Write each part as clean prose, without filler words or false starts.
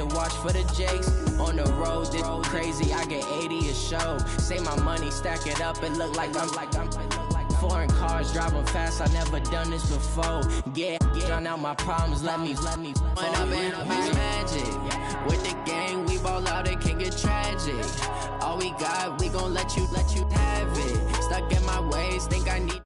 to watch for the jakes. On the road, this crazy, I get 80 a show. Say my money, stack it up, it look like I'm foreign cars, driving fast, I never done this before. Yeah, drown out my problems, let me When up and up is magic. With the gang, we ball out, it can get tragic. All we got, we gon' let you have it. Stuck in my ways, think I need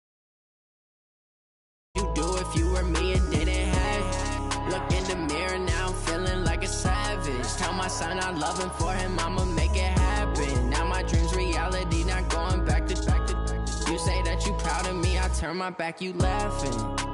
you do if you were me and didn't have it. Look in the mirror, now I'm feeling like a savage. Tell my son I love him, for him I'ma make it happen. Now my dream's reality, not going back to You say that you proud of me, I turn my back, you laughing.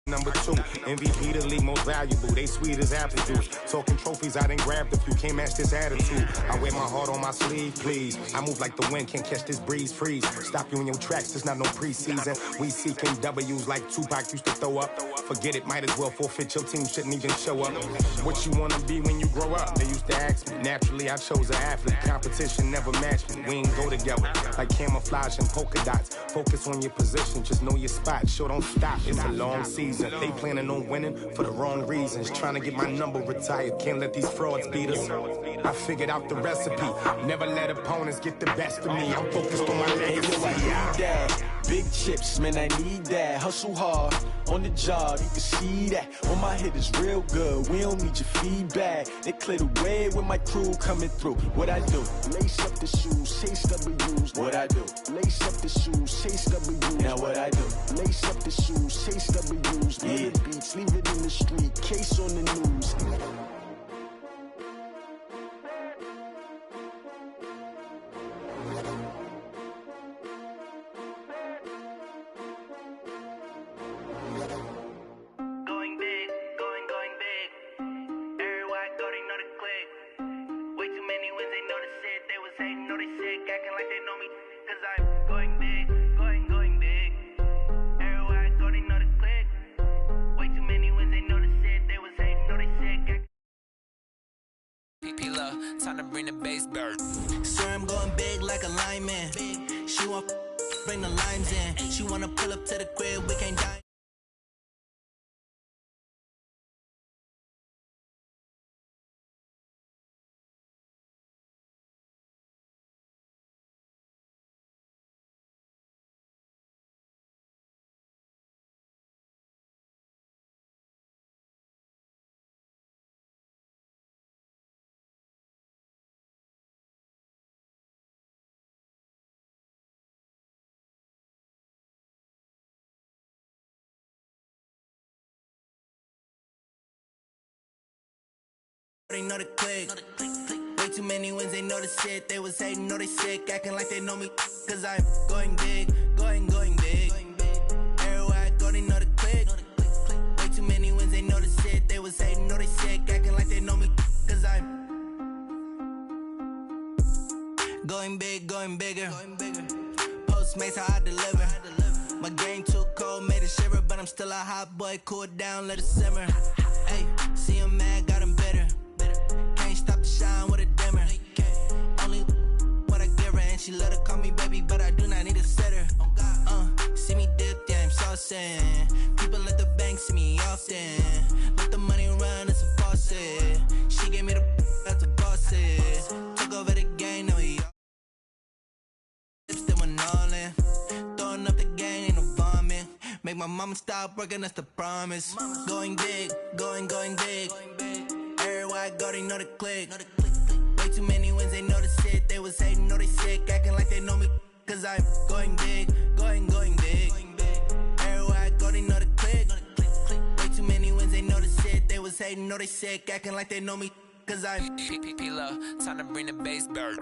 Number 2, MVP the league most valuable. They sweet as apple juice. Talking trophies, I done grabbed a few. Can't match this attitude. I wear my heart on my sleeve, please. I move like the wind, can't catch this breeze. Freeze. Stop you in your tracks, there's not no preseason. We seeking W's like Tupac used to throw up. Forget it, might as well forfeit. Your team shouldn't even show up. What you wanna be when you grow up? They used to ask me. Naturally, I chose an athlete. Competition never matched me. We ain't go together like camouflage and polka dots. Focus on your position, just know your spot. Sure, don't stop. It's a long season. They planning on winning for the wrong reasons. Trying to get my number retired. Can't let these frauds beat us. I figured out the recipe. Never let opponents get the best of me. I'm focused on my legacy. I need that. Big chips, man, I need that. Hustle hard on the job, you can see that. On my hit is real good. We don't need your feedback. They clear the way with my crew coming through. What I do? Lace up the shoes, chase W's. What I do? Lace up the shoes, chase W's. Now what I do? Lace up the shoes, chase W's. Yeah. Beats, leave it in the street, case on the news. Time to bring the bass bird. Sir, I'm going big like a lineman. She want bring the limes in. She wanna pull up to the crib, we can't die. They know the click. Way too many wins, they know the shit. They was hating, know they sick, acting like they know me. Cause I'm going big, going big. Everywhere I go, they know the click. Way too many wins, they know the shit. They was hating, know they sick, acting like they know me. Cause I'm going going big, going bigger. Postmates how I deliver. My game too cold, made it shiver, but I'm still a hot boy. Cool it down, let it simmer. Hey, see him mad, got him bitter. Can't stop the shine with a dimmer. Only what I give her, and she let her call me baby, but I do not need a sitter. See me dip, yeah, I'm saucing. People at the bank see me often. Let the money run, it's a faucet. She gave me the that's a boss it. Took over the game, now we still went all in. Throwing up the gang, ain't no vomit. Make my mama stop working, that's the promise. Going big, going big. Everywhere I go, they know the click. Way too many wins, they know the shit. They was hating, know they sick, acting like they know me. Cause I'm going big, going big. Everywhere I go, they know the click. Way too many wins, they know the shit. They was hating, know they sick, acting like they know me. Cause I'm P-Lo, time to bring the bass back.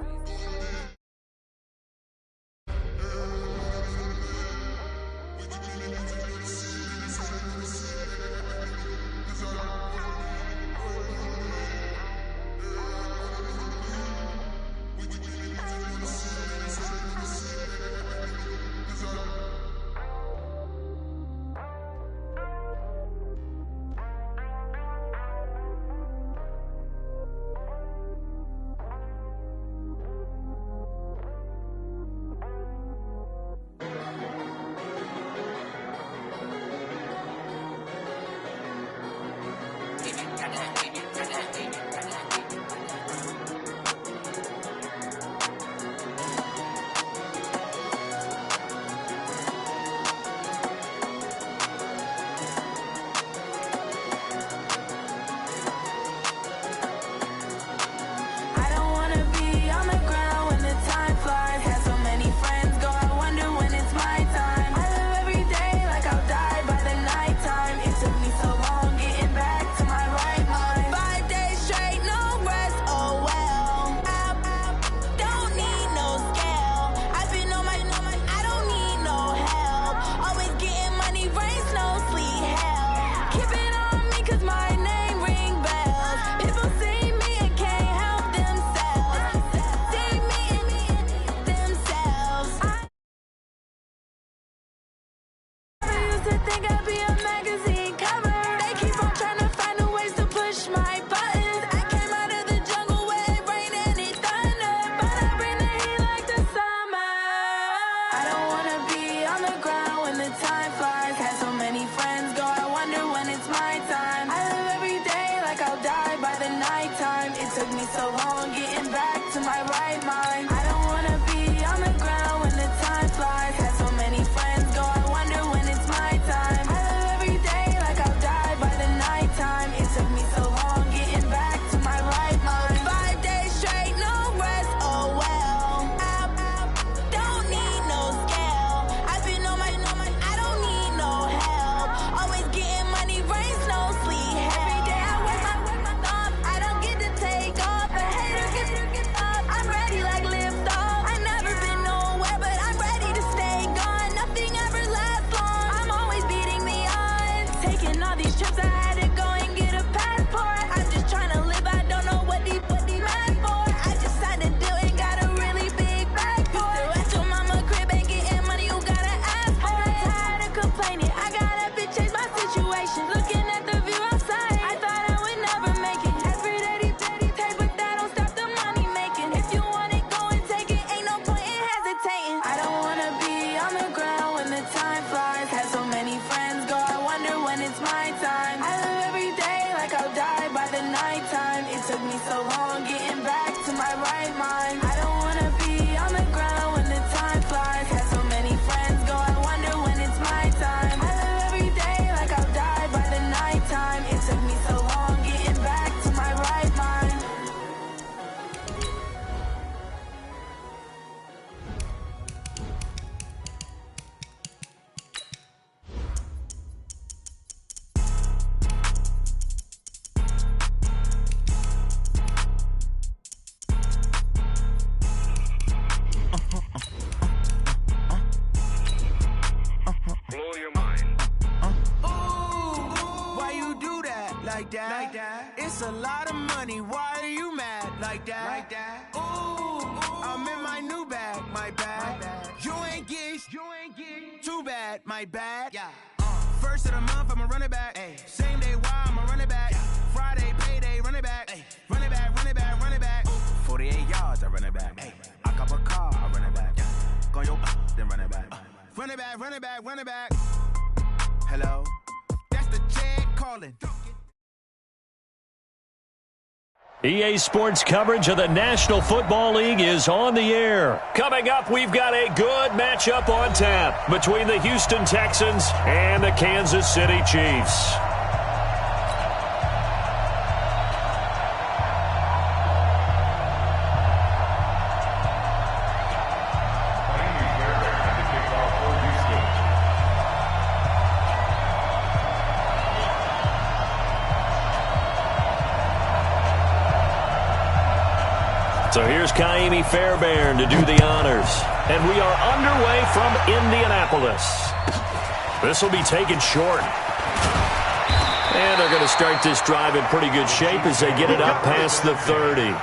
like that. It's a lot of money. Why are you mad like that? Ooh, I'm in my new my bad. Yeah. First of the month, I'ma run it back. Ay. Same day, why I'ma run it back. Yeah. Friday, payday, run it back. Ay. Run it back, run it back, run it back. 48 yards, I run it back. Ay. I cop a car, I run it back. Yeah. Go yo, then run it back. Run it back, run it back, run it back. Hello? That's the Chad calling. EA Sports coverage of the National Football League is on the air. Coming up, we've got a good matchup on tap between the Houston Texans and the Kansas City Chiefs. So here's Kaimi Fairbairn to do the honors. And we are underway from Indianapolis. This will be taken short. And they're going to start this drive in pretty good shape as they get it up past the 30.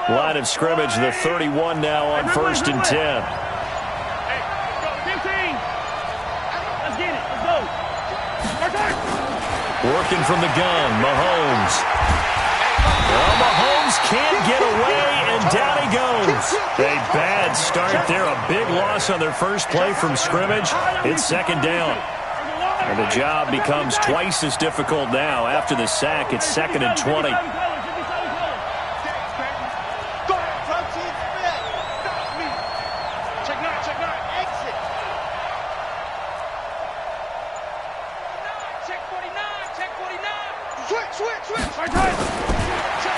Line of scrimmage, the 31 now on 1st and 10. Hey, let's go. 15. Let's get it. Let's go. Working from the gun, Mahomes. Well, Mahomes can't get away, and down he goes. A bad start there. A big loss on their first play from scrimmage. It's second down. And the job becomes twice as difficult now. After the sack, it's 2nd and 20.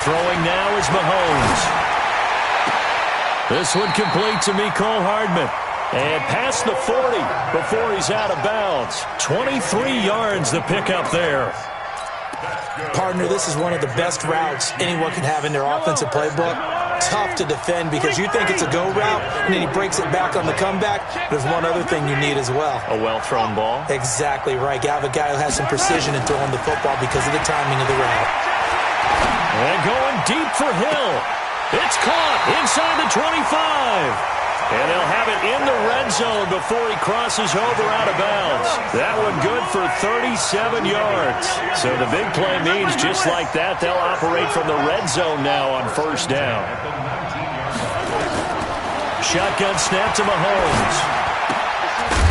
Throwing now is Mahomes. This one complete to Mecole Hardman. And past the 40 before he's out of bounds. 23 yards the pickup there. Partner, this is one of the best routes anyone can have in their offensive playbook. Tough to defend because you think it's a go route, and then he breaks it back on the comeback. There's one other thing you need as well. A well-thrown ball? Exactly right. You have a guy who has some precision in throwing the football because of the timing of the route. And going deep for Hill. It's caught inside the 25. And they'll have it in the red zone before he crosses over out of bounds. That one good for 37 yards. So the big play means just like that, they'll operate from the red zone now on 1st down. Shotgun snap to Mahomes.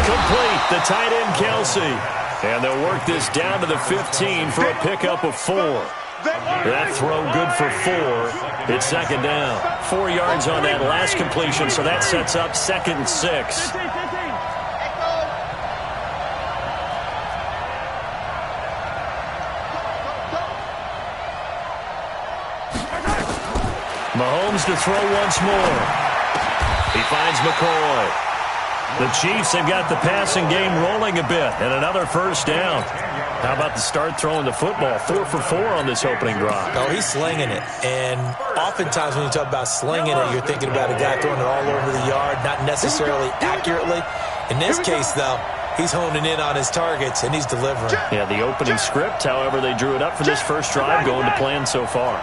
Complete, the tight end Kelsey. And they'll work this down to the 15 for a pickup of 4. That throw good for 4. It's 2nd down. 4 yards on that last completion, so that sets up 2nd and 6. Mahomes to throw once more. He finds McCoy. The Chiefs have got the passing game rolling a bit, and another 1st down. How about the start throwing the football? 4 for 4 on this opening drive. Oh, he's slinging it. And oftentimes when you talk about slinging it, you're thinking about a guy throwing it all over the yard, not necessarily accurately. In this case, though, He's honing in on his targets, and he's delivering. Yeah, the opening script, however they drew it up for this first drive, going to plan so far.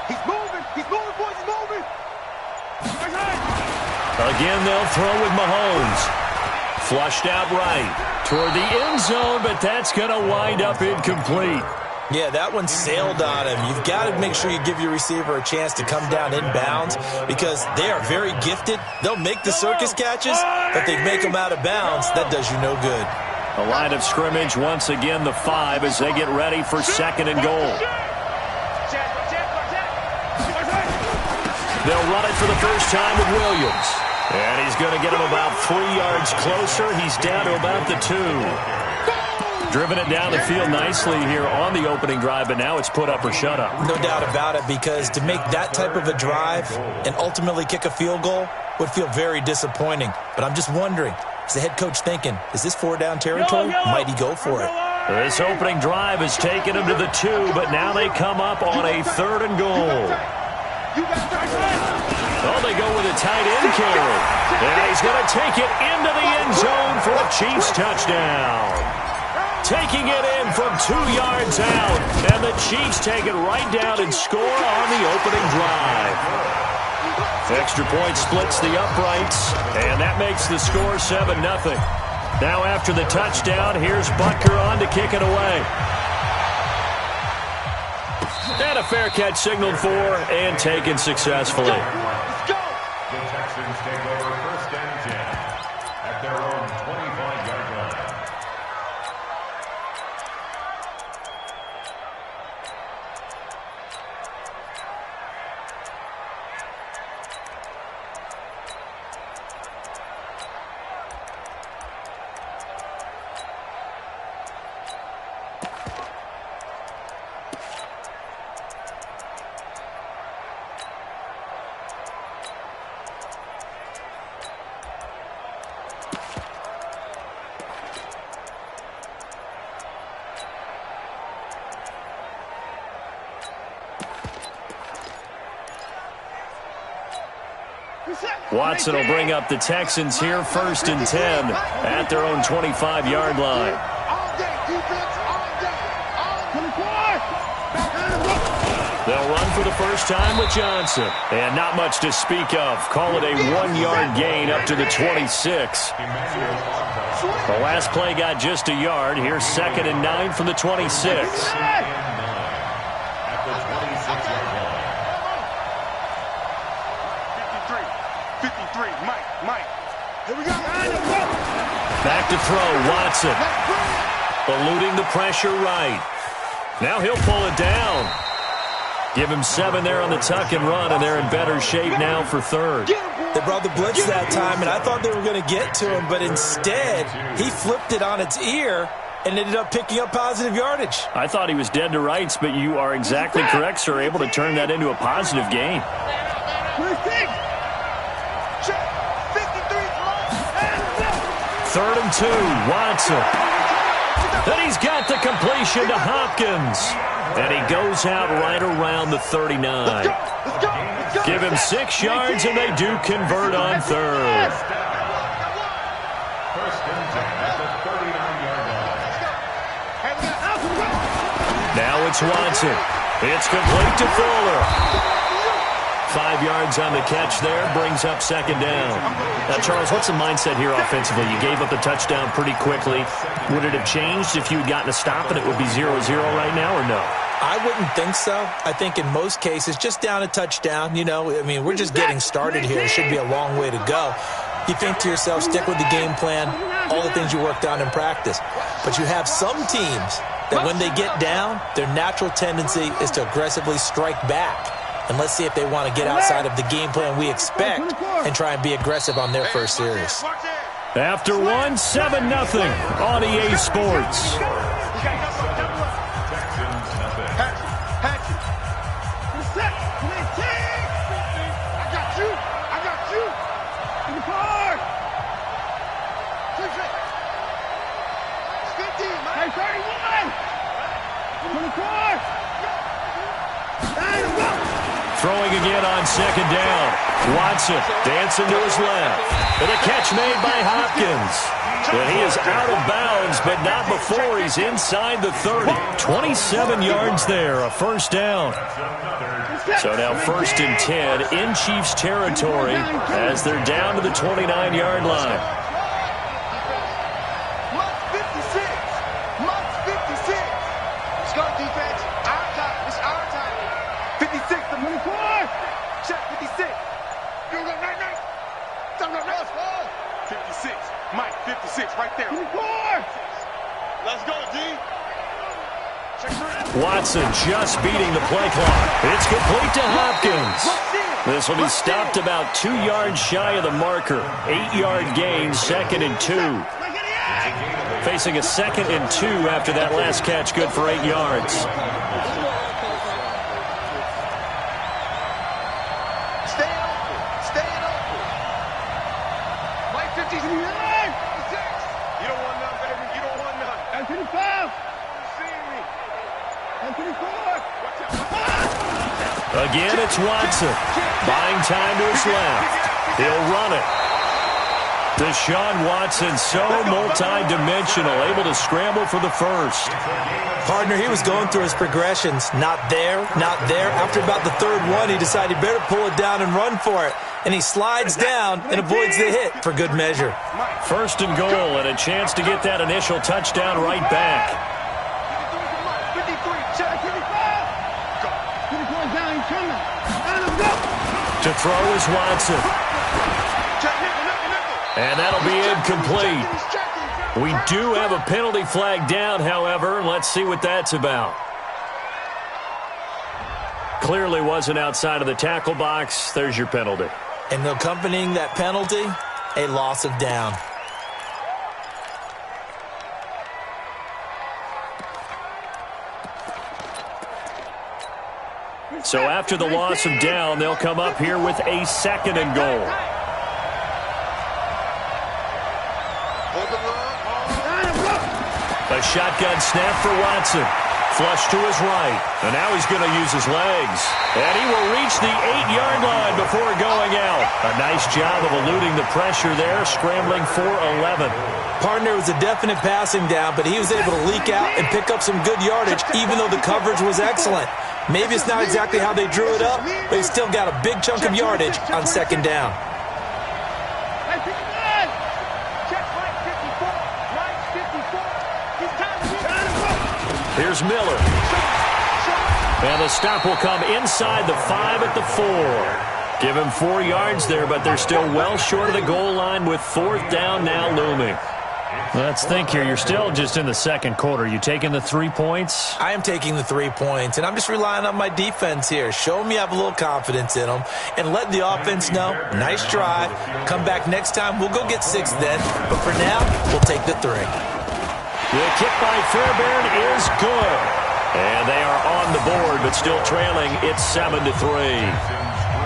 He's moving, boys, he's moving. Again, they'll throw with Mahomes. Flushed out right toward the end zone, but that's going to wind up incomplete. Yeah, that one sailed on him. You've got to make sure you give your receiver a chance to come down inbounds because they are very gifted. They'll make the circus catches, but they make them out of bounds. That does you no good. A line of scrimmage, once again the 5 as they get ready for 2nd and goal. They'll run it for the first time with Williams. And he's going to get him about 3 yards closer. He's down to about the 2. Driven it down the field nicely here on the opening drive, but now it's put up or shut up. No doubt about it, because to make that type of a drive and ultimately kick a field goal would feel very disappointing. But I'm just wondering, is the head coach thinking, is this 4-down territory? Might he go for it? This opening drive has taken him to the 2, but now they come up on a 3rd and goal. Oh, they go with a tight end carry. And he's going to take it into the end zone for a Chiefs touchdown. Taking it in from 2 yards out. And the Chiefs take it right down and score on the opening drive. Extra point splits the uprights, and that makes the score 7-0. Now after the touchdown, here's Butker on to kick it away. And a fair catch signaled for and taken successfully. Let's go. The Texans take over 1st and 10 at their own 25-yard line. Watson will bring up the Texans here 1st and 10 at their own 25-yard line. They'll run for the first time with Johnson. And not much to speak of. Call it a 1-yard gain up to the 26. The last play got just a yard. Here's 2nd and 9 from the 26. Back to throw, Watson. Eluding the pressure right. Now he'll pull it down. Give him 7 there on the tuck and run, and they're in better shape now for 3rd. They brought the blitz that time, and I thought they were going to get to him, but instead he flipped it on its ear and ended up picking up positive yardage. I thought he was dead to rights, but you are exactly correct, sir. Able to turn that into a positive gain. 3rd and 2, Watson. Then he's got the completion to Hopkins. And he goes out right around the 39. Give him 6 yards, and they do convert on 3rd. Now it's Watson. It's complete to Fuller. 5 yards on the catch there, brings up 2nd down. Now, Charles, what's the mindset here offensively? You gave up the touchdown pretty quickly. Would it have changed if you had gotten a stop and it would be 0-0 right now, or no? I wouldn't think so. I think in most cases, just down a touchdown, you know, I mean, we're just getting started here. It should be a long way to go. You think to yourself, stick with the game plan, all the things you worked on in practice. But you have some teams that when they get down, their natural tendency is to aggressively strike back. And let's see if they want to get outside of the game plan we expect and try and be aggressive on their first series. After 1, 7-0 on EA Sports. Throwing again on 2nd down. Watson dancing to his left. And a catch made by Hopkins. And he is out of bounds, but not before he's inside the 30. 27 yards there, a first down. So now 1st and 10 in Chiefs territory as they're down to the 29-yard line. Must 56. Must 56. Let's go, defense. Our time. It's our time. 56 to 24. Check 56. You go right now. 56. Mike, 56 right there. 24. Let's go, D. Watson just beating the play clock. It's complete to Hopkins. This will be stopped about 2 yards shy of the marker. 8-yard gain, 2nd and 2. Facing a 2nd and 2 after that last catch, good for 8 yards. Stay open. Stay open. Mike, 59. 56. You don't want none, baby. You don't want none. 55. Again, it's Watson. Buying time to his left. He'll run it. Deshaun Watson, so multi-dimensional, able to scramble for the first. Partner, he was going through his progressions. Not there, not there. After about the 3rd one, he decided he better pull it down and run for it. And he slides down and avoids the hit for good measure. 1st and goal and a chance to get that initial touchdown right back. To throw is Watson. And that'll be incomplete. We do have a penalty flag down, however. Let's see what that's about. Clearly wasn't outside of the tackle box. There's your penalty. And accompanying that penalty, a loss of down. So after the loss of down, they'll come up here with a 2nd and goal. A shotgun snap for Watson. Flush to his right. And now he's going to use his legs. And he will reach the 8-yard line before going out. A nice job of eluding the pressure there, scrambling for 11. Partner, was a definite passing down, but he was able to leak out and pick up some good yardage, even though the coverage was excellent. Maybe it's not exactly how they drew it up, but he still got a big chunk of yardage on 2nd down. Here's Miller. And the stop will come inside the 5 at the 4. Give him 4 yards there, but they're still well short of the goal line with 4th down now looming. Let's think here. You're still just in the 2nd quarter. You taking the 3 points? I am taking the 3 points, and I'm just relying on my defense here. Show me you have a little confidence in them, and let the offense know, nice drive. Come back next time. We'll go get 6 then, but for now, we'll take the 3. The kick by Fairbairn is good. And they are on the board, but still trailing. It's 7-3.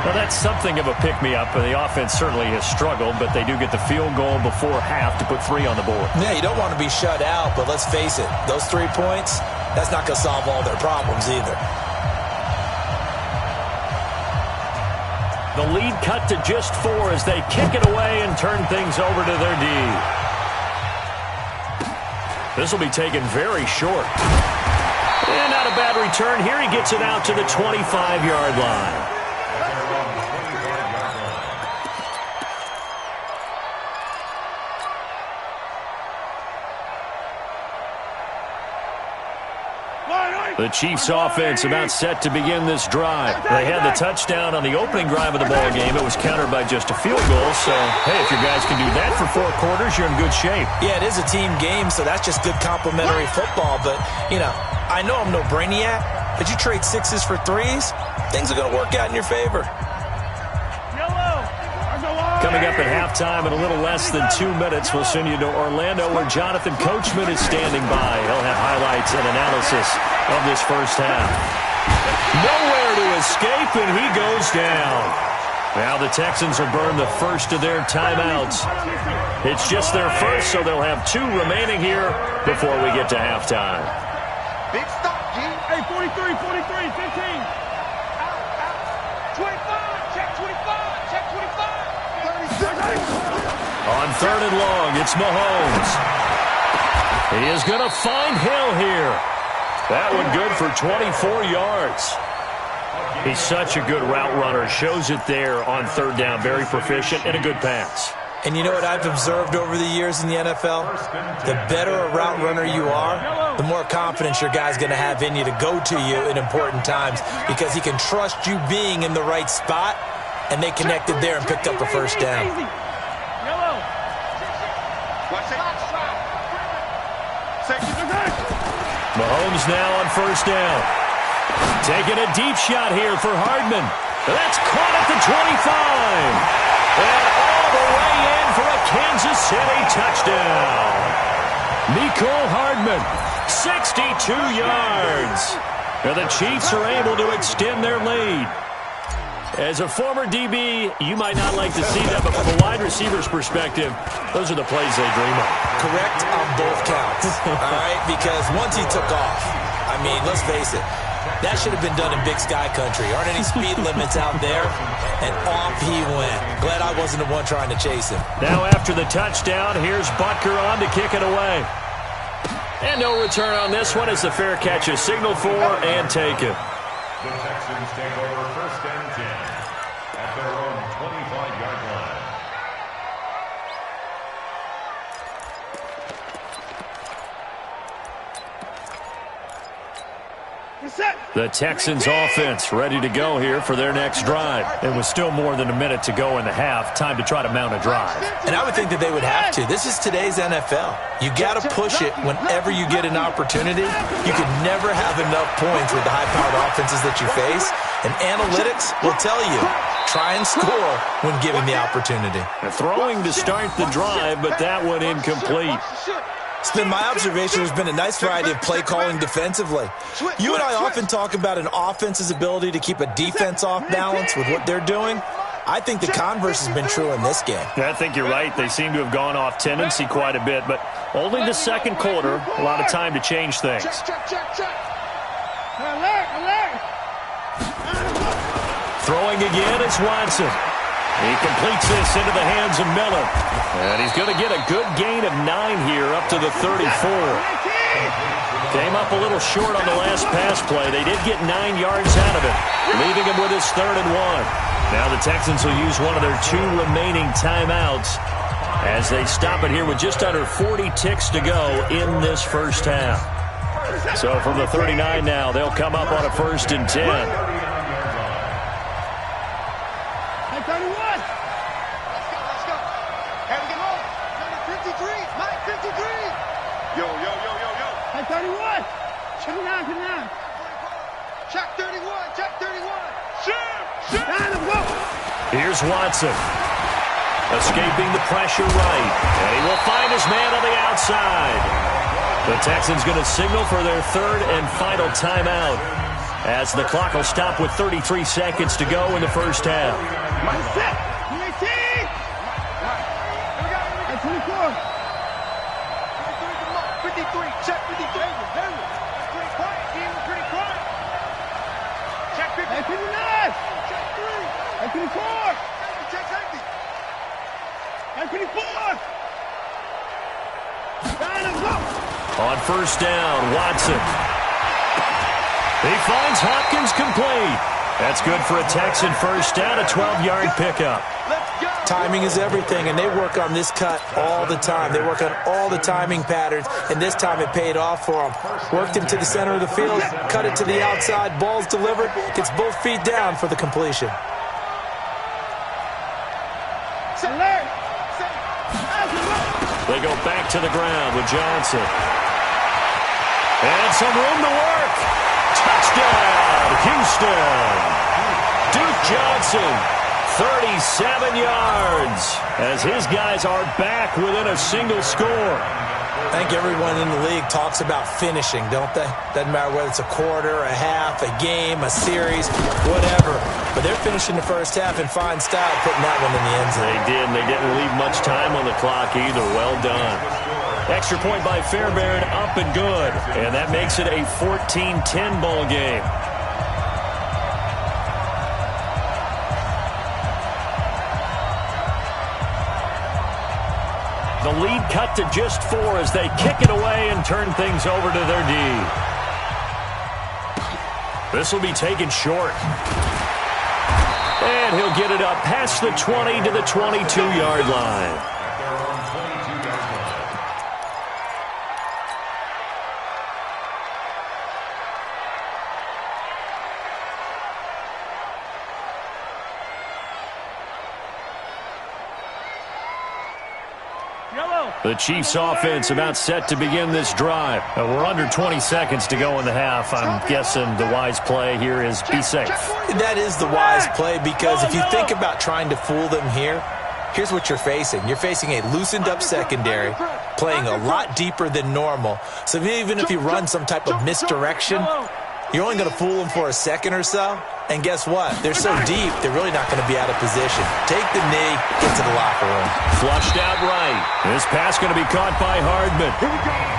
Well, that's something of a pick-me-up. The offense certainly has struggled, but they do get the field goal before half to put 3 on the board. Yeah, you don't want to be shut out, but let's face it, those 3 points, that's not going to solve all their problems either. The lead cut to just 4 as they kick it away and turn things over to their D. This will be taken very short. And not a bad return. Here he gets it out to the 25-yard line. The Chiefs offense about set to begin this drive. They had the touchdown on the opening drive of the ball game. It was countered by just a field goal. So, hey, if your guys can do that for 4 quarters, you're in good shape. Yeah, it is a team game, so that's just good complimentary football. But, you know, I know I'm no brainiac, but you trade 6s for 3s, things are going to work out in your favor. Coming up at halftime in a little less than 2 minutes, we'll send you to Orlando where Jonathan Coachman is standing by. He'll have highlights and analysis of this first half. Nowhere to escape, and he goes down. Now the Texans will burn the first of their timeouts. It's just their first, so they'll have 2 remaining here before we get to halftime. Big stop, G. Hey, 43, 15. Out. 25, check 25, check 25. On 3rd and long, it's Mahomes. He is going to find Hill here. That one good for 24 yards. He's such a good route runner. Shows it there on 3rd down. Very proficient and a good pass. And you know what I've observed over the years in the NFL? The better a route runner you are, the more confidence your guy's going to have in you to go to you in important times because he can trust you being in the right spot, and they connected there and picked up a first down. Mahomes now on 1st down. Taking a deep shot here for Hardman. That's caught at the 25. And all the way in for a Kansas City touchdown. Mecole Hardman, 62 yards. And the Chiefs are able to extend their lead. As a former DB, you might not like to see that, but from a wide receiver's perspective, those are the plays they dream of. Correct on both counts, all right? Because once he took off, I mean, let's face it, that should have been done in Big Sky country. Aren't any speed limits out there? And off he went. Glad I wasn't the one trying to chase him. Now after the touchdown, here's Butker on to kick it away. And no return on this one as the fair catch is signaled for and taken. The Texans take over 1st and 10 at their own 25-yard line. The Texans offense ready to go here for their next drive. And with still more than a minute to go in the half, time to try to mount a drive. And I would think that they would have to. This is today's NFL. You got to push it whenever you get an opportunity. You could never have enough points with the high-powered offenses that you face. And analytics will tell you, try and score when given the opportunity. Throwing to start the drive, but that one incomplete. It's been my observation there's been a nice variety of play calling defensively. You and I often talk about an offense's ability to keep a defense off balance with what they're doing. I think the converse has been true in this game. Yeah, I think you're right. They seem to have gone off tendency quite a bit, but only the second quarter, a lot of time to change things. Throwing again is Watson. He completes this into the hands of Miller. And he's going to get a good gain of 9 here up to the 34. Came up a little short on the last pass play. They did get 9 yards out of it, leaving him with his 3rd and 1. Now the Texans will use one of their 2 remaining timeouts as they stop it here with just under 40 ticks to go in this first half. So from the 39 now, they'll come up on a 1st and 10. Here's Watson, escaping the pressure right, and he will find his man on the outside. The Texans going to signal for their 3rd and final timeout as the clock will stop with 33 seconds to go in the first half. On 1st down, Watson. He finds Hopkins complete. That's good for a Texan first down, a 12-yard pickup. Timing is everything, and they work on this cut all the time. They work on all the timing patterns, and this time it paid off for them. Worked him to the center of the field, cut it to the outside, ball's delivered, gets both feet down for the completion. They go back to the ground with Johnson. And some room to work. Touchdown, Houston. Duke Johnson, 37 yards, as his guys are back within a single score. I think everyone in the league talks about finishing, don't they? Doesn't matter whether it's a quarter, a half, a game, a series, whatever. But they're finishing the first half in fine style, putting that one in the end zone. They did, and they didn't leave much time on the clock either. Well done. Extra point by Fairbairn, up and good. And that makes it a 14-10 ball game. The lead cut to just 4 as they kick it away and turn things over to their D. This will be taken short. And he'll get it up past the 20 to the 22-yard line. The Chiefs offense about set to begin this drive. We're under 20 seconds to go in the half. I'm guessing the wise play here is be safe. That is the wise play because if you think about trying to fool them here, here's what you're facing. You're facing a loosened up secondary, playing a lot deeper than normal. So even if you run some type of misdirection, you're only going to fool them for a second or so. And guess what? They're so deep, they're really not going to be out of position. Take the knee, get to the locker room. Flushed out right. This pass going to be caught by Hardman.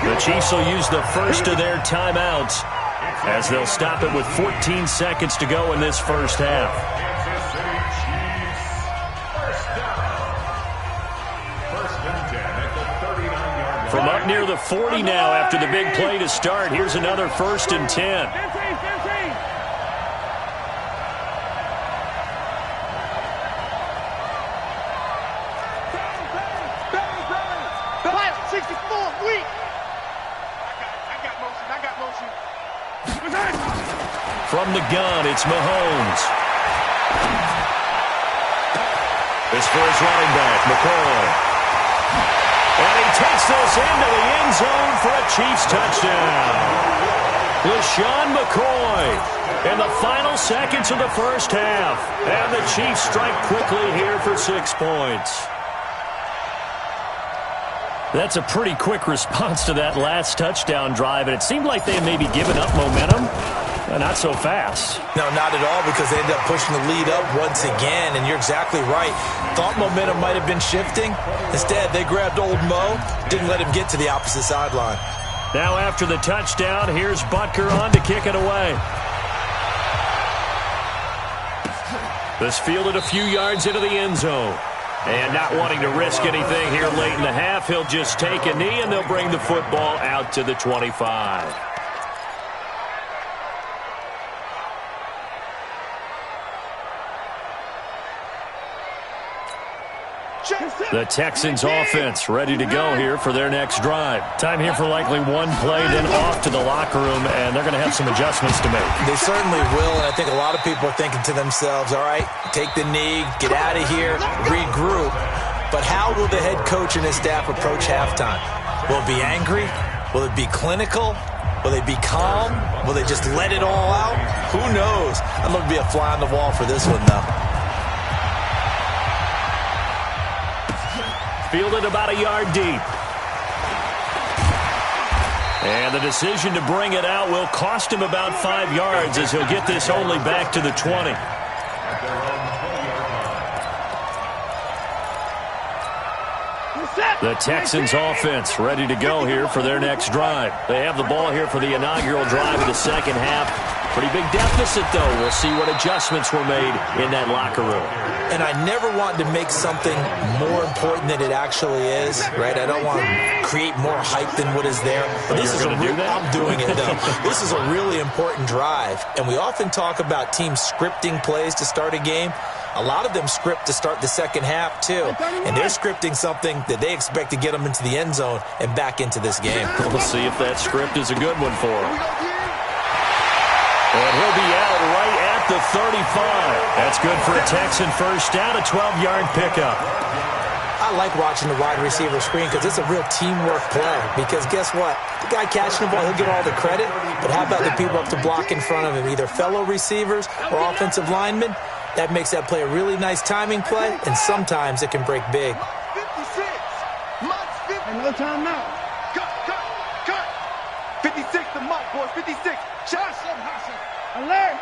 The Chiefs will use the first of their timeouts as they'll stop it with 14 seconds to go in this first half. From up near the 40 now after the big play to start, here's another 1st and 10. From the gun, it's Mahomes. This for his running back, McCoy. And he takes this into the end zone for a Chiefs touchdown. LaShawn McCoy in the final seconds of the first half. And the Chiefs strike quickly here for 6 points. That's a pretty quick response to that last touchdown drive, and it seemed like they had maybe given up momentum. Not so fast. No, not at all, because they ended up pushing the lead up once again, and you're exactly right. Thought momentum might have been shifting. Instead, they grabbed old Mo, didn't let him get to the opposite sideline. Now after the touchdown, here's Butker on to kick it away. This fielded a few yards into the end zone. And not wanting to risk anything here late in the half, he'll just take a knee, and they'll bring the football out to the 25. The Texans offense ready to go here for their next drive. Time here for likely one play, then off to the locker room, and they're going to have some adjustments to make. They certainly will, and I think a lot of people are thinking to themselves, all right, take the knee, get out of here, regroup. But how will the head coach and his staff approach halftime? Will it be angry? Will it be clinical? Will they be calm? Will they just let it all out? Who knows? I'd love to be a fly on the wall for this one, though. Fielded about a yard deep. And the decision to bring it out will cost him about 5 yards as he'll get this only back to the 20. The Texans offense ready to go here for their next drive. They have the ball here for the inaugural drive of the second half. Pretty big deficit, though. We'll see what adjustments were made in that locker room. And I never want to make something more important than it actually is, right? I don't want to create more hype than what is there. But this is I'm doing it, though. This is a really important drive. And we often talk about teams scripting plays to start a game. A lot of them script to start the second half, too. And they're scripting something that they expect to get them into the end zone and back into this game. We'll see if that script is a good one for them. And he'll be out right at the 35. That's good for a Texan first down, a 12-yard pickup. I like watching the wide receiver screen because it's a real teamwork play. Because guess what? The guy catching the ball, he'll get all the credit. But how about the people up to block in front of him, either fellow receivers or offensive linemen? That makes that play a really nice timing play, and sometimes it can break big. 56. Another time now. Cut. 56 the mark, boys. 56. Hustle. Alert.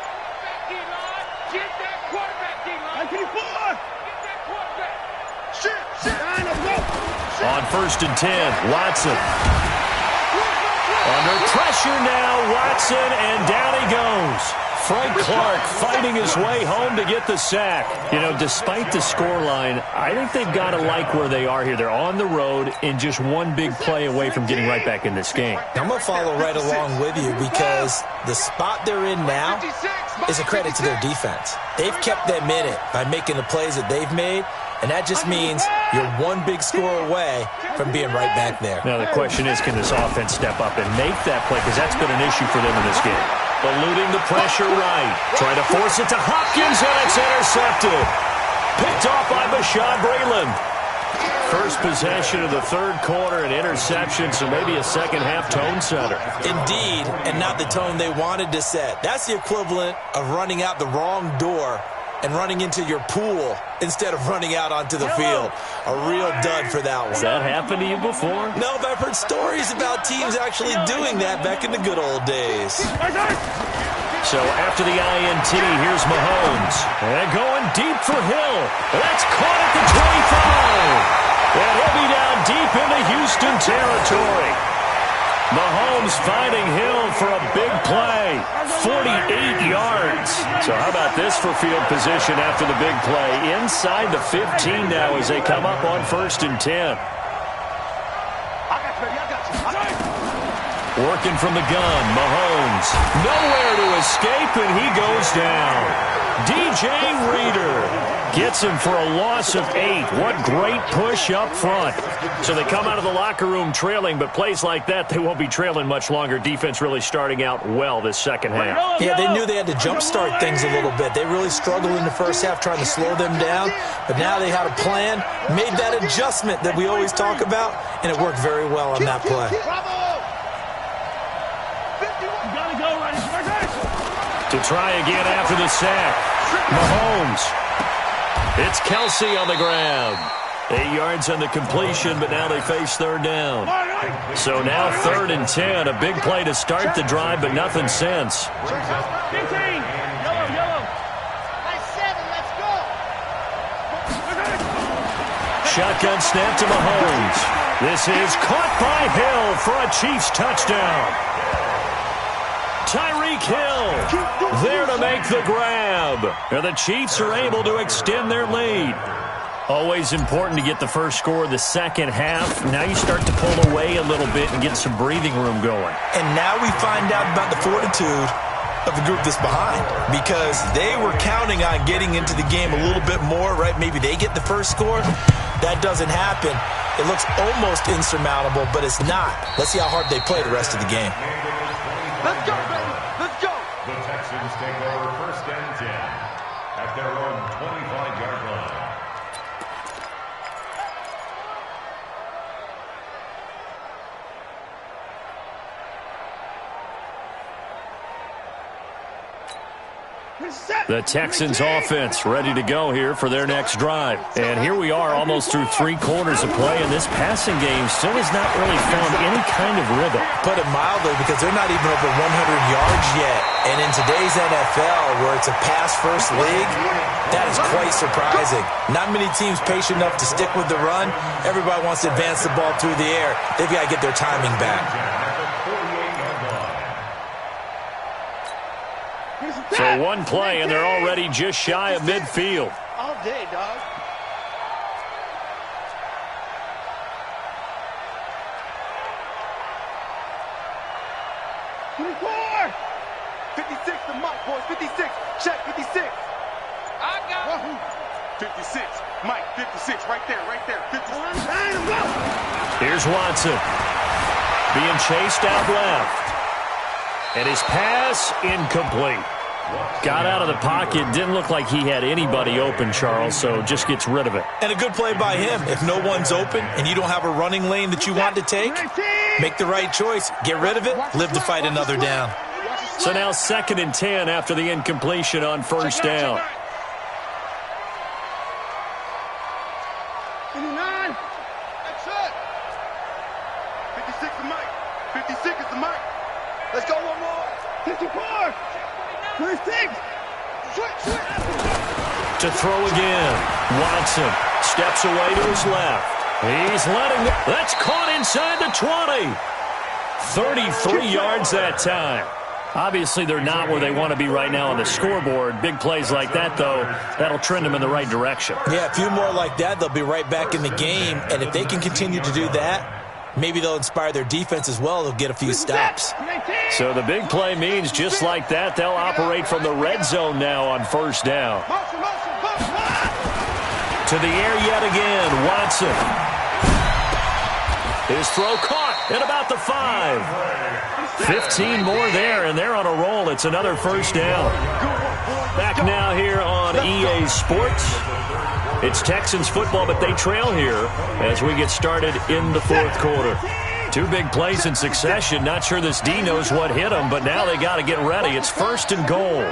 Get that quarterback, D-line. 94. Get that quarterback. Shit. On 1st and 10, Watson. Under pressure now, Watson, and down he goes. Frank Clark fighting his way home to get the sack. You know, despite the scoreline, I think they've got to like where they are here. They're on the road and just one big play away from getting right back in this game. I'm going to follow right along with you because the spot they're in now is a credit to their defense. They've kept them in it by making the plays that they've made, and that just means you're one big score away from being right back there. Now the question is, can this offense step up and make that play? Because that's been an issue for them in this game. Eluding the pressure right. Trying to force it to Hopkins, and it's intercepted. Picked off by Bashaud Breeland. First possession of the third quarter, an interception, so maybe a second-half tone setter. Indeed, and not the tone they wanted to set. That's the equivalent of running out the wrong door and running into your pool instead of running out onto the field. A real dud for that one. Has that happened to you before? No, but I've heard stories about teams actually doing that back in the good old days. So after the INT, here's Mahomes. And going deep for Hill. That's caught at the 25. And he'll be down deep into Houston territory. Mahomes finding Hill for a big play. 48 yards. So how about this for field position after the big play? Inside the 15 now as they come up on 1st and 10. Working from the gun, Mahomes. Nowhere to escape, and he goes down. DJ Reader gets him for a loss of 8. What great push up front. So they come out of the locker room trailing, but plays like that, they won't be trailing much longer. Defense really starting out well this second half. Yeah, they knew they had to jumpstart things a little bit. They really struggled in the first half trying to slow them down, but now they had a plan, made that adjustment that we always talk about, and it worked very well on that play. To try again after the sack. Mahomes. It's Kelsey on the ground. 8 yards on the completion, but now they face third down. So now 3rd and 10. A big play to start the drive, but nothing since. 15. Yellow. Let's go. Shotgun snap to Mahomes. This is caught by Hill for a Chiefs touchdown. Tyreek Hill there to make the grab. And the Chiefs are able to extend their lead. Always important to get the first score of the second half. Now you start to pull away a little bit and get some breathing room going. And now we find out about the fortitude of the group that's behind, because they were counting on getting into the game a little bit more, right? Maybe they get the first score. That doesn't happen. It looks almost insurmountable, but it's not. Let's see how hard they play the rest of the game. Let's go, baby. Let's go. The Texans take over 1st and 10 at their own 25-yard line. The Texans offense ready to go here for their next drive. And here we are almost through 3 quarters of play, and this passing game still has not really found any kind of rhythm. Put it mildly, because they're not even over 100 yards yet. And in today's NFL, where it's a pass-first league, that is quite surprising. Not many teams patient enough to stick with the run. Everybody wants to advance the ball through the air. They've got to get their timing back. So one play, and they're already just shy of midfield. All day, dog. '24. 56, the Mike, boys. 56. Check, 56. I got it. 56. Mike, 56. Right there, right there. 56. Here's Watson. Being chased out left. And his pass incomplete. Got out of the pocket. Didn't look like he had anybody open, Charles, so just gets rid of it. And a good play by him. If no one's open and you don't have a running lane that you want to take, make the right choice. Get rid of it. Live to fight another down. So now 2nd and 10 after the incompletion on 1st down. 59. That's it. 56 is Mike. 56 is the Mike. Let's go one more. 54. 26. To throw again. Watson steps away to his left. He's letting the... That's caught inside the 20. 33 yards that time. Obviously, they're not where they want to be right now on the scoreboard. Big plays like that, though, that'll trend them in the right direction. Yeah, a few more like that, they'll be right back in the game. And if they can continue to do that, maybe they'll inspire their defense as well. They'll get a few stops. So the big play means just like that, they'll operate from the red zone now on first down. To the air yet again, Watson. His throw caught at about the 5. 15 more there, and they're on a roll. It's another first down. Back now here on EA Sports. It's Texans football, but they trail here as we get started in the fourth quarter. Two big plays in succession. Not sure this D knows what hit them, but now they got to get ready. It's first and goal.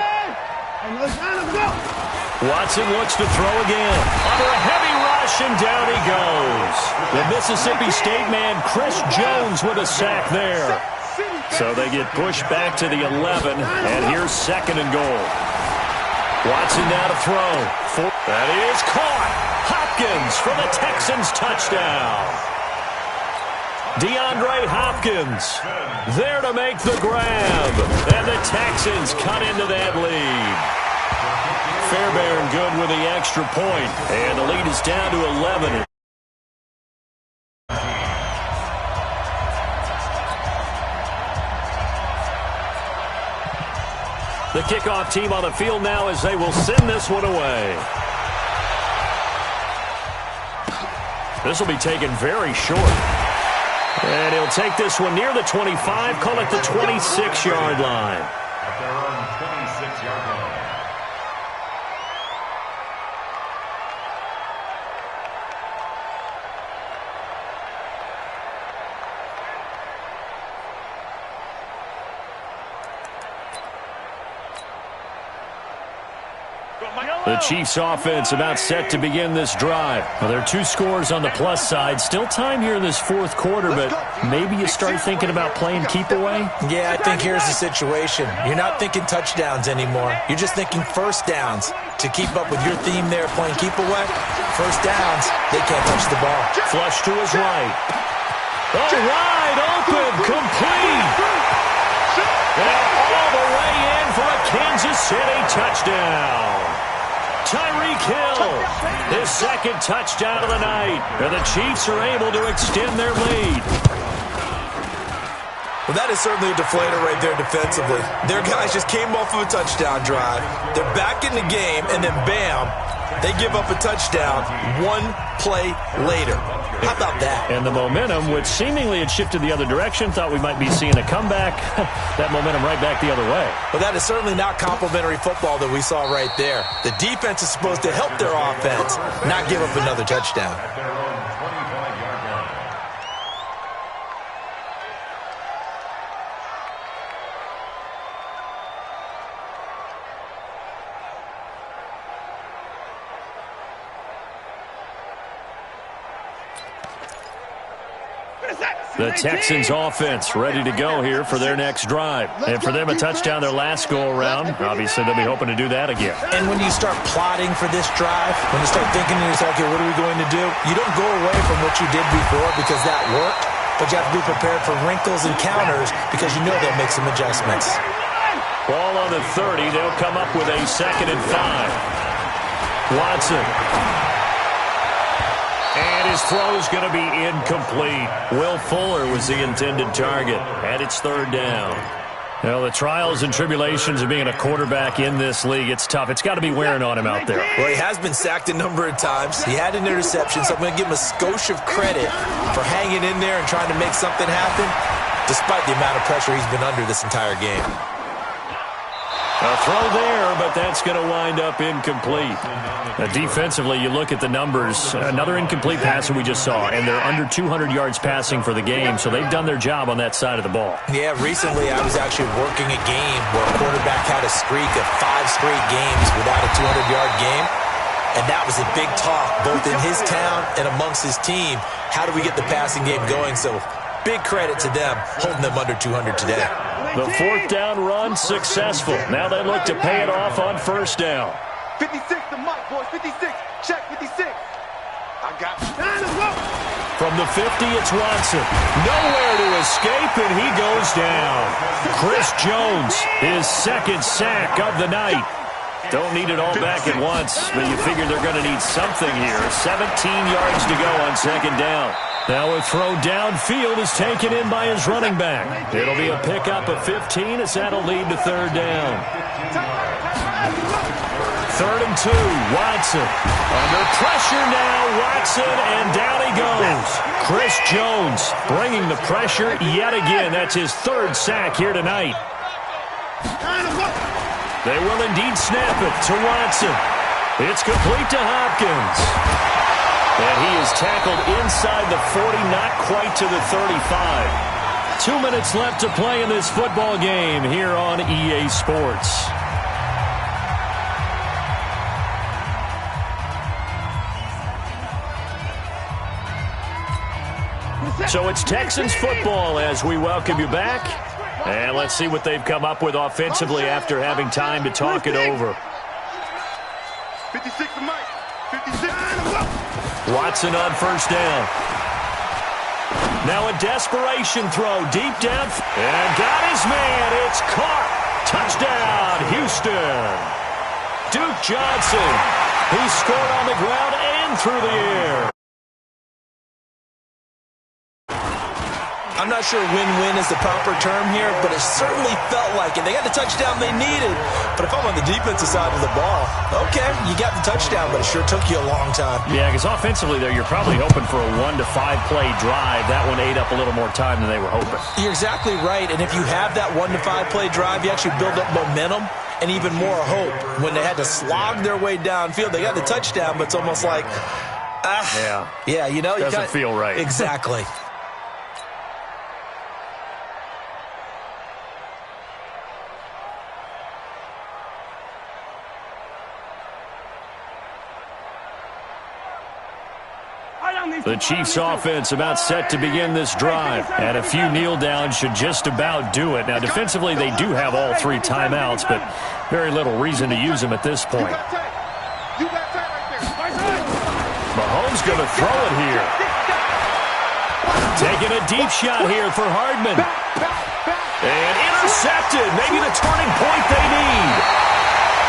Watson looks to throw again. Under a heavy rush, and down he goes. The Mississippi State man, Chris Jones, with a sack there. So they get pushed back to the 11, and here's second and goal. Watson now to throw. That is caught. Hopkins for the Texans touchdown. DeAndre Hopkins there to make the grab. And the Texans cut into that lead. Fairbairn good with the extra point, and the lead is down to 11. The kickoff team on the field now as they will send this one away. This will be taken very short. And he'll take this one near the 25, call it the 26-yard line. At their own 26-yard line. The Chiefs offense about set to begin this drive. Well, there are two scores on the plus side. Still time here in this fourth quarter, but maybe you start thinking about playing keep away? Yeah, I think here's the situation. You're not thinking touchdowns anymore. You're just thinking first downs. To keep up with your theme there, playing keep away, first downs, they can't touch the ball. Flush to his right. Oh, wide open, complete. And all the way in for a Kansas City touchdown. Tyreek Hill, his second touchdown of the night. And the Chiefs are able to extend their lead. Well, that is certainly a deflator right there defensively. Their guys just came off of a touchdown drive. They're back in the game, and then bam, they give up a touchdown one play later. How about that? And the momentum, which seemingly had shifted the other direction, thought we might be seeing a comeback. That momentum right back the other way. Well, that is certainly not complimentary football that we saw right there. The defense is supposed to help their offense, not give up another touchdown. At their own 25-yard line. The Texans offense ready to go here for their next drive. And for them, a touchdown their last go-around. Obviously, they'll be hoping to do that again. And when you start plotting for this drive, when you start thinking to yourself, okay, what are we going to do? You don't go away from what you did before because that worked, but you have to be prepared for wrinkles and counters because you know they'll make some adjustments. Ball on the 30. They'll come up with a 2nd and 5. Watson. And his throw is going to be incomplete. Will Fuller was the intended target, and it's third down. Well, the trials and tribulations of being a quarterback in this league, it's tough. It's got to be wearing on him out there. Well, he has been sacked a number of times. He had an interception, so I'm going to give him a skosh of credit for hanging in there and trying to make something happen, despite the amount of pressure he's been under this entire game. A throw there, but that's going to wind up incomplete. Defensively, you look at the numbers. Another incomplete pass that we just saw, and they're under 200 yards passing for the game, so they've done their job on that side of the ball. Yeah, recently I was actually working a game where a quarterback had a streak of 5 straight games without a 200-yard game, and that was a big talk both in his town and amongst his team. How do we get the passing game going? So big credit to them holding them under 200 today. The fourth down run successful. Now they look to pay it off on first down. 56 to Mike, boys. 56. Check 56. I got you. From the 50, it's Watson. Nowhere to escape, and he goes down. Chris Jones, his second sack of the night. Don't need it all back at once, but you figure they're going to need something here. 17 yards to go on second down. Now a throw downfield is taken in by his running back. It'll be a pickup of 15 as that'll lead to third down. 3rd and 2, Watson. Under pressure now, Watson, and down he goes. Chris Jones bringing the pressure yet again. That's his 3rd sack here tonight. They will indeed snap it to Watson. It's complete to Hopkins. And he is tackled inside the 40, not quite to the 35. 2 minutes left to play in this football game here on EA Sports. So it's Texans football as we welcome you back. And let's see what they've come up with offensively after having time to talk it over. 56 to Mike. 56. Watson on first down. Now a desperation throw deep down. And got his man. It's caught. Touchdown, Houston. Duke Johnson. He scored on the ground and through the air. I'm not sure win-win is the proper term here, but it certainly felt like it. They got the touchdown they needed, but if I'm on the defensive side of the ball, okay, you got the touchdown, but it sure took you a long time. Yeah, because offensively there, you're probably hoping for a 1 to 5 play drive. That one ate up a little more time than they were hoping. You're exactly right, and if you have that 1 to 5 play drive, you actually build up momentum and even more hope. When they had to slog their way downfield, they got the touchdown, but it's almost like, yeah, you know, doesn't feel right. Exactly. The Chiefs offense about set to begin this drive. And a few kneel downs should just about do it. Now defensively they do have all 3 timeouts, but very little reason to use them at this point. Mahomes going to throw it here. Taking a deep shot here for Hardman. And intercepted. Maybe the turning point they need.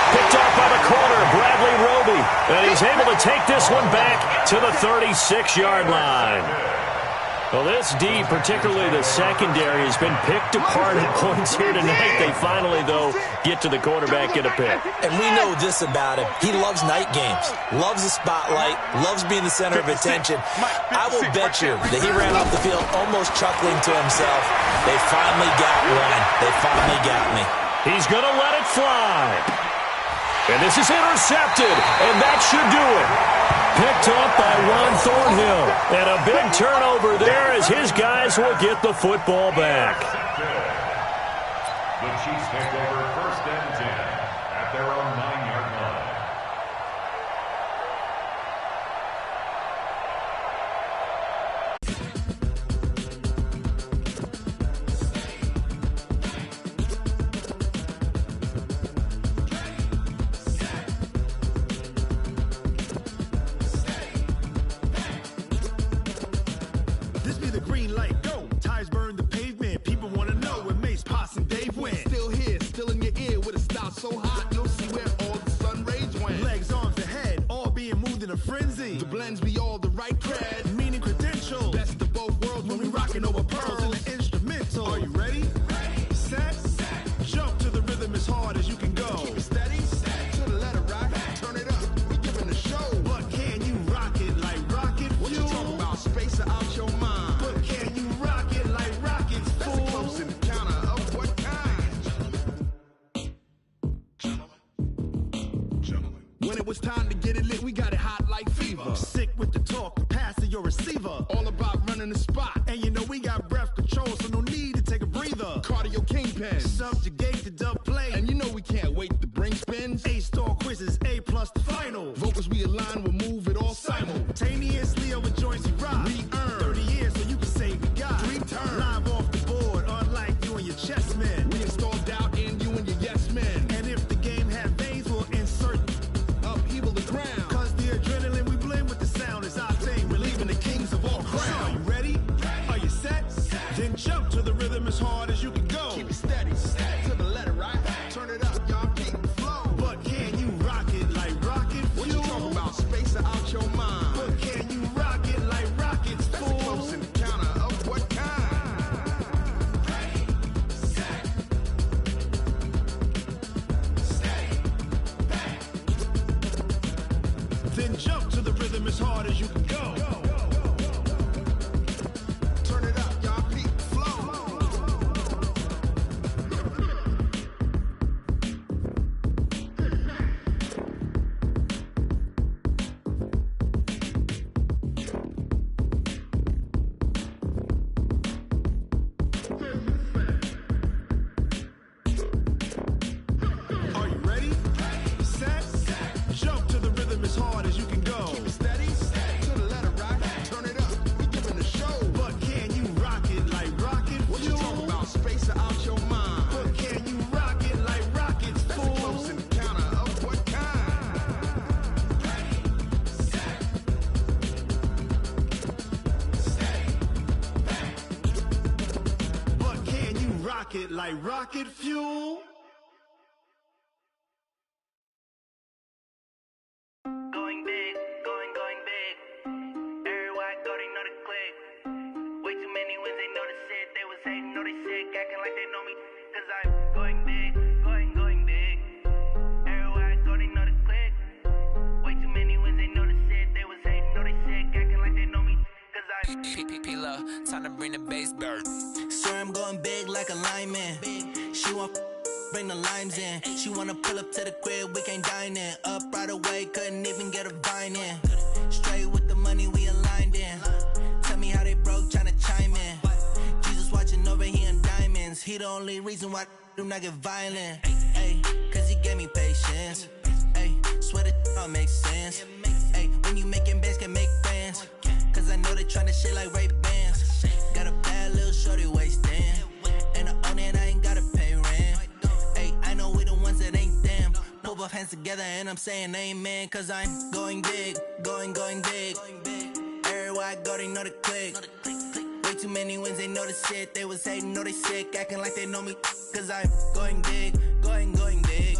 Picked off by the corner, Bradley Roby. And he's able to take this one back to the 36-yard line. Well, this D, particularly the secondary, has been picked apart at points here tonight. They finally, though, get to the quarterback, get a pick. And we know this about him. He loves night games, loves the spotlight, loves being the center of attention. I will bet you that he ran off the field almost chuckling to himself. They finally got one. They finally got me. He's going to let it fly. And this is intercepted, and that should do it. Picked up by Juan Thornhill. And a big turnover there as his guys will get the football back. The Chiefs take over 1st and 10 at their own 9-yard line. So hot, you'll see where all the sun rays went. Legs, arms, the head, all being moved in a frenzy. The blends be all the right cred, meaning credentials. Best of both worlds when we rockin' over pearls in the instrumental. Are you ready? Set. Jump to the rhythm as hard as you can go. Keep it steady. To the letter rock. Turn it up. We giving a show. But can you rock it like rocket fuel? What you talking about? Space out your mind. But can you rock it like rockets, fool? That's close in the counter of what kind? When it was time to get it lit, we got it hot like fever. Sick with the talk, passing your receiver. All about running the spot. And you know we got breath control, so no need to take a breather. Cardio kingpin, subjugate the dub play. And you know we can't wait to bring spins. A-star quizzes, A+ the final. Vocals we align, we'll move it all simultaneously over joints we rock. We earn 30 years so you can say we got 3 turns. Live off the board, unlike you and your chess men. We install doubt in you and your yes men. And if the game had veins, we'll insert upheaval the ground. Cause the adrenaline we blend with the sound is our thing. Relieving the kings of all crowns. pocket like rocket fuel. Going big, going big. Everywhere I go, they know the click. Way too many wins, they know the shit. They was hating, know they sick, acting like they know me. Cause I'm going big, going big. Everywhere I go, they know the click. Way too many wins, they know the shit. They was hating, know they sick, acting like they know me. Cause I'm P-P-P-Love, time to bring the bass bird. Sir, I'm going big like a lineman. She want bring the limes in. She wanna pull up to the crib, we can't dine in. Up right away, couldn't even get a vine in. Straight with the money we aligned in. Tell me how they broke, tryna chime in. Jesus watching over here in diamonds. He the only reason why I do not get violent. Ay, cause he gave me patience. Ay, swear that all makes sense. Ay, when you making bands, can make friends. Cause I know they tryna shit like Ray Bans. Got a bad little shorty wasting. And I own it, I ain't gotta pay rent. Ay, I know we the ones that ain't them. Pull both hands together and I'm saying amen. Cause I'm going big, going big. Everywhere I go, they know the click. Way too many wins, they know the shit. They was hating, know they sick, acting like they know me. Cause I'm going big, going big.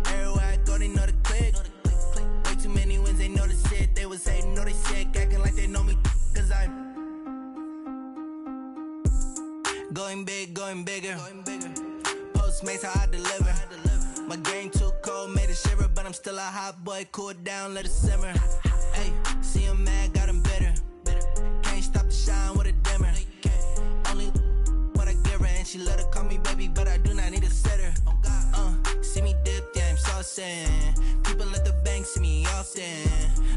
Everywhere I go, they know the click. Way too many wins, they know the shit. They was hating, know they sick, acting like they know me. Cause I'm going big, going bigger. Postmates how I deliver. My game too cold, made it shiver, but I'm still a hot boy. Cool it down, let it simmer. Hey, see him mad, got him bitter. Can't stop the shine with a dimmer. Only what I give her, and she let her call me baby, but I do not need a sitter. See me dip, yeah, I'm saucing. People at the bank see me often.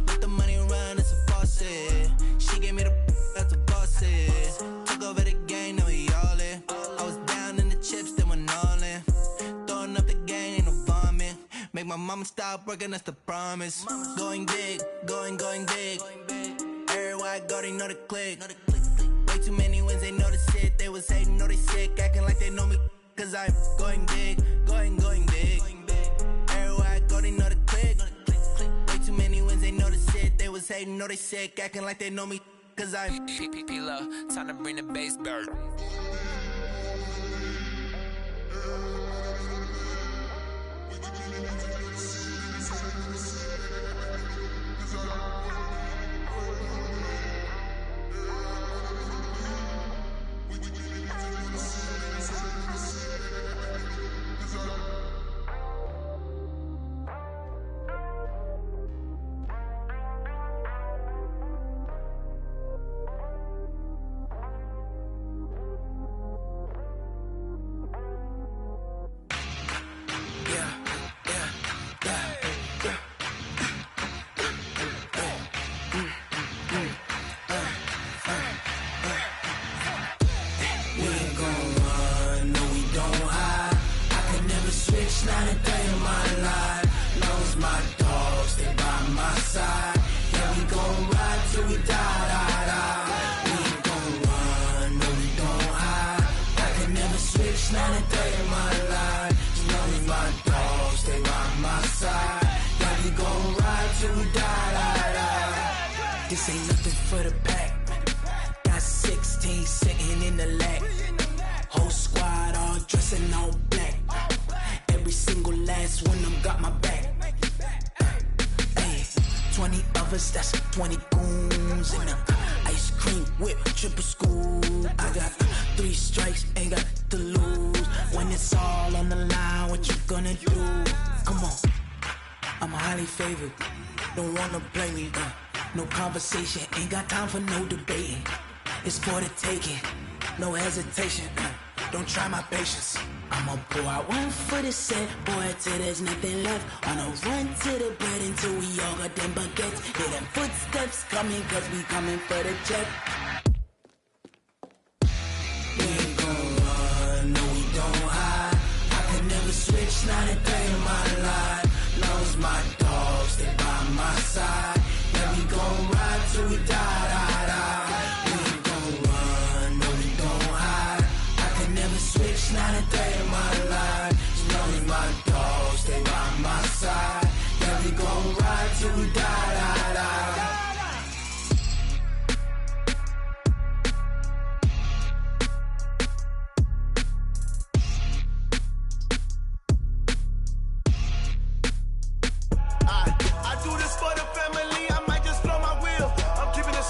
Let the money run, it's a faucet. She gave me the that's a boss it. Took over the game, now we all in. I was down in the chips, then went all in. Throwing up the game, ain't no vomit. Make my mama stop working, that's the promise. Going big, going big. Everywhere I go, they know the click. Way too many wins, they know the shit. They was hating, know they sick, acting like they know me. Cause I'm going big, going big. Everywhere I go, they know the click. Way too many wins, they know the shit. They was hating, know they sick, acting like they know me. Cause I'm P-P-P-Love, time to bring the bass bird. Not a day in my life. Knows my dogs, they by my side. Yeah, we gon' ride till we die. We ain't gon' run, no, we don't hide. I can never switch, not a day in my life. Knows my dogs, they by my side. Yeah, we gon' ride till we die. This ain't nothing for the pack. Got 16 sitting in the lap. Whole squad all dressing all black. Every single last one of them got my back. Ay, 20 of us, that's 20 goons. And ice cream whip, triple scoop. I got 3 strikes, ain't got to lose. When it's all on the line, what you gonna do? Come on, I'm highly favored. Don't wanna play me, no conversation. Ain't got time for no debating. It's for the taking, no hesitation. Don't try my patience. I'ma pour out one for the set, boy, till there's nothing left. On a run to the bread until we all got them baguettes. Hear them footsteps coming, cause we coming for the check. We ain't gon' run, no, we don't hide. I can never switch, not a day in my life. Knows my dogs, they by my side. Yeah, we gon' ride till we die. We ain't gon' run, no, we don't hide. I can never switch, not a day in my life. Knows my dogs, they by my side. Yeah, we gon' ride till we die.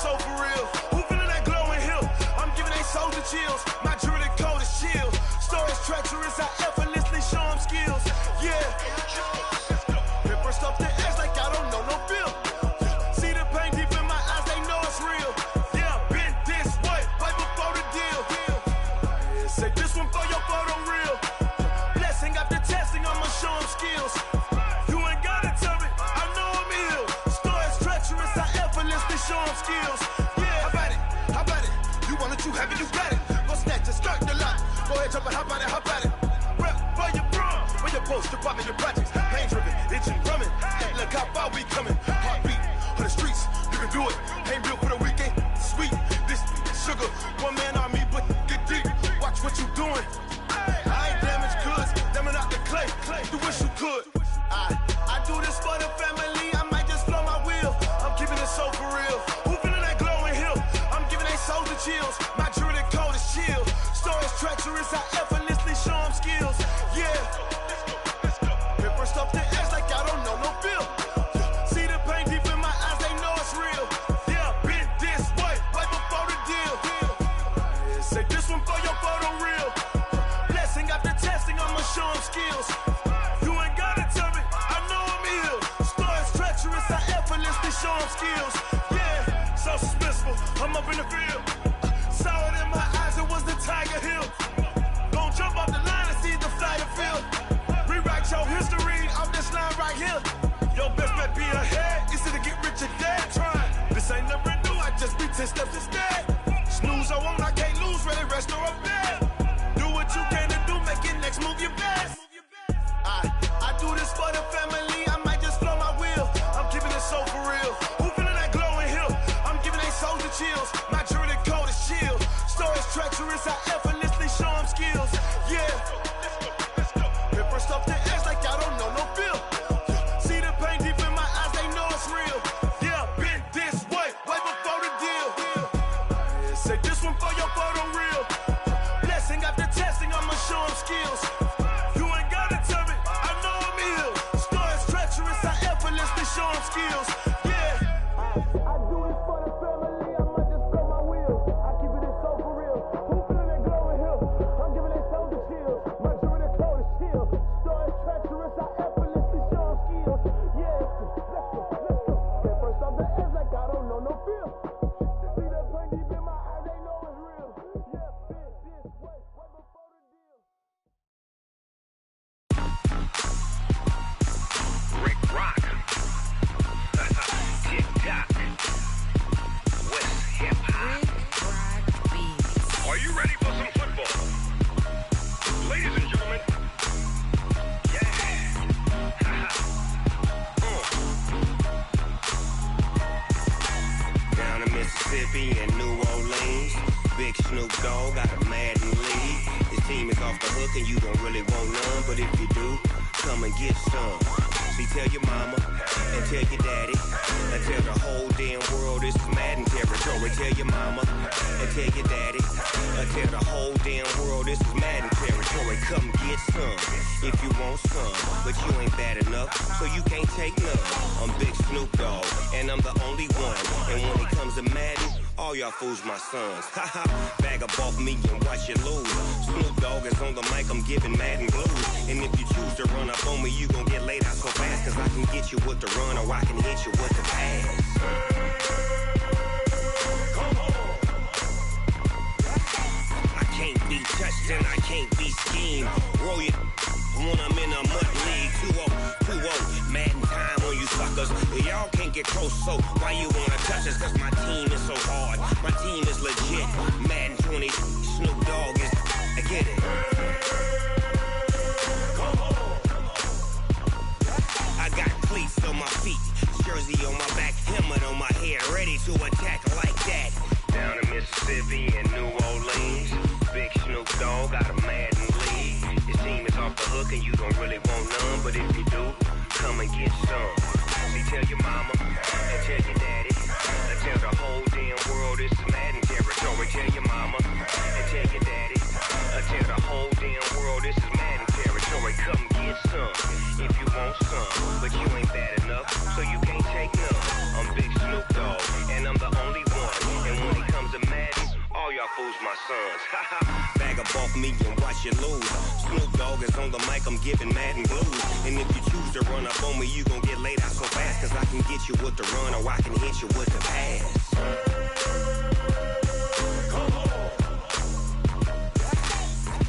soul for real. Who feeling that glow in here? I'm giving they soldier chills. My jewelry code is chill. Stories treacherous, I effortlessly show them skills. Yeah. Hit first off the edge like I don't know no feel. See the pain deep in my eyes, they know it's real. Yeah, been this way, way before the deal. Say this one for your photo real. Blessing after testing, I'ma show them skills. You ain't gotta tell me, I know I'm ill. Stories treacherous, I effortlessly show them skills. Yeah, how about it? How about it? You want it, you have it, you got it. Go snatch it, skirt the lot. Go ahead, jump it, how about it, how about it? Rep for your bro, where your post, department, your projects. Pain driven, itching, drumming. Hey, look how far we coming. Heartbeat on the streets, you can do it. Ain't built for the weekend, sweet. This sugar, one man army, but get deep. Watch what you doing. I ain't damaged goods, damn out the clay. You wish you could. I do this for the family, I might just blow my wheel. I'm keeping it so for real. Who feeling that glow in here? I'm giving they soldier chills. My jewelry code is chill. Stories treacherous, I effortlessly show them skills. Yeah. Hit first off the edge like I don't know no feel. See the pain deep in my eyes, they know it's real. Yeah, been this way, way before the deal. Say this one for your photo real. Blessing after testing, I'ma show them skills. You ain't gotta tell me, I know I'm ill. Stories treacherous, I effortlessly show them skills. Yeah, so suspenseful, I'm up in the field. Saw it in my eyes, it was the Tiger Hill. Gon' jump off the line and see the fly the field. Rewrite your history off this line right here. Your best bet be ahead, easy to get rich or dead. Trying, this ain't never new, I just be 10 steps instead. Snooze or won't, I can't lose, ready, rest or a bed. Do what you can to do, make it next move your best. I do this for the family, I might just blow my wheel. I'm keeping it so for real. Who feeling that glow in here? I'm giving they soldier chills. My jewelry code is chill. Stories treacherous, I effortlessly show them skills. Yeah. Hit first off the edge like I don't know no feel. See the pain deep in my eyes, they know it's real. Yeah, been this way, way before the deal. Say this one for your photo real. Blessing after testing, I'ma show them skills. You ain't gotta tell me, I know I'm ill. Stories treacherous, I effortlessly show them skills. Yeah. I do this for the family, I might just blow my wheel. I keep it so for real. Who feeling that glow in here? I'm giving they soldier chills. My jewelry code is chill. Stories treacherous, I effortlessly show them skills. Yeah, let's go, let's go. Hit first off the edge like I don't know no feel. See that pain deep in my eyes, they know it's real. Yeah, been this way, way before the deal. Rick Rock. Tick Tock. West Hip Hop. Are you ready for some football? Ladies and gentlemen. Yeah. Down in Mississippi and New Orleans, Big Snoop Dogg got a Madden league. His team is off the hook and you don't really want none, but if you do, come and get some. See, tell your mama and tell your daddy and tell the whole damn world this is Madden territory. Tell your mama and tell your daddy and tell the whole damn world this is Madden territory. Come get some if you want some, but you ain't bad enough, so you can't take none. I'm Big Snoop Dogg and I'm the only one. And when it comes to Madden, all y'all fools my sons. Haha, bag up off me and watch you lose. Snoop Dogg is on the mic, I'm giving Madden blues. And if you choose to run up on me, you gon' get laid out so fast. Cause I can get you with the run or I can hit you with the pass. I can't be touched and I can't be schemed. Roll you when I'm in a mud league. 2-0, Madden time on you suckers. Y'all can't get close, so why you wanna touch us? Cause my team is so hard, my team is legit. Madden 20, Snoop Dogg is, I get it. I got cleats on my feet, jersey on my back, helmet on my head, ready to attack like that. Down in Mississippi and New Orleans, Big Snoop Dogg got a Madden league. His team is off the hook and you don't really want none, but if you do, come and get some. See, tell your mama and tell your daddy and tell the whole damn world this is Madden territory. Tell your mama and tell your daddy and tell the whole damn world this is Madden territory. Come get some if you want some, but you ain't bad enough, so you can't take none. I'm Big Snoop Dogg and I'm the only one. my sons. Bag up off me and watch you lose. Snoop Dogg is on the mic, I'm giving Madden blues. And if you choose to run up on me, you gon' get laid out so fast. Cause I can get you with the run or I can hit you with the pass.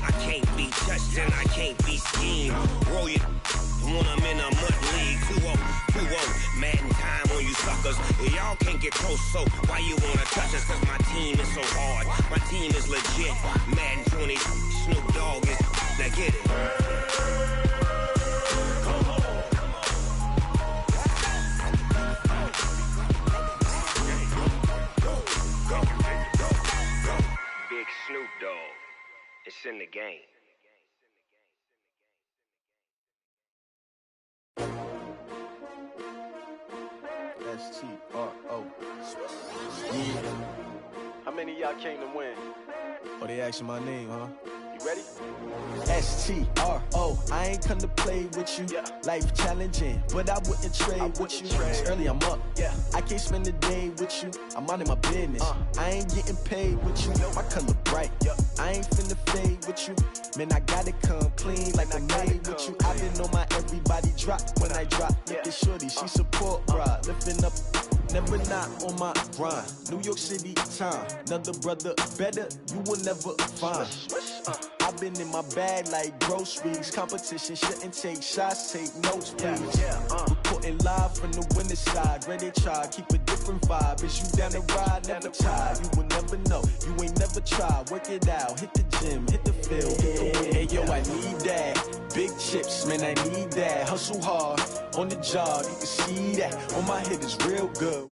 I can't be touched and I can't be schemed. Roll you when I'm in a mud league. 2-0, 2-0, Madden time on you suckers. Y'all can't get close, so why you wanna touch us? Cause my team is so hard, my team is legit. Madden 20, Snoop Dogg is, now get it. Big Snoop Dogg, it's in the game. S-T-R-O. Yeah. How many of y'all came to win? Oh, they asking my name, huh? You ready? S-T-R-O. I ain't come to play with you. Yeah. Life challenging, but I wouldn't trade with you. It's early, I'm up. Yeah. I can't spend the day with you. I'm minding my business. I ain't getting paid with you. My color bright. I ain't finna fade with you. Man, I gotta come clean like I made with you. I've been on my everybody drop when I drop. Look at shorty, she support ride. Lifting up, never not on my grind. New York City time, another brother better, you will never find. I've been in my bag like groceries. Competition shouldn't take shots, take notes, please. Reporting live from the winning side. Ready to try, keep a different vibe. Is you down the ride, never tired. You will never know, you ain't never tried. Work it out, hit the gym, hit the field, hit the win. Hey yo, I need that. Big chips, man, I need that. Hustle hard, on the job, you can see that. On my head is real good.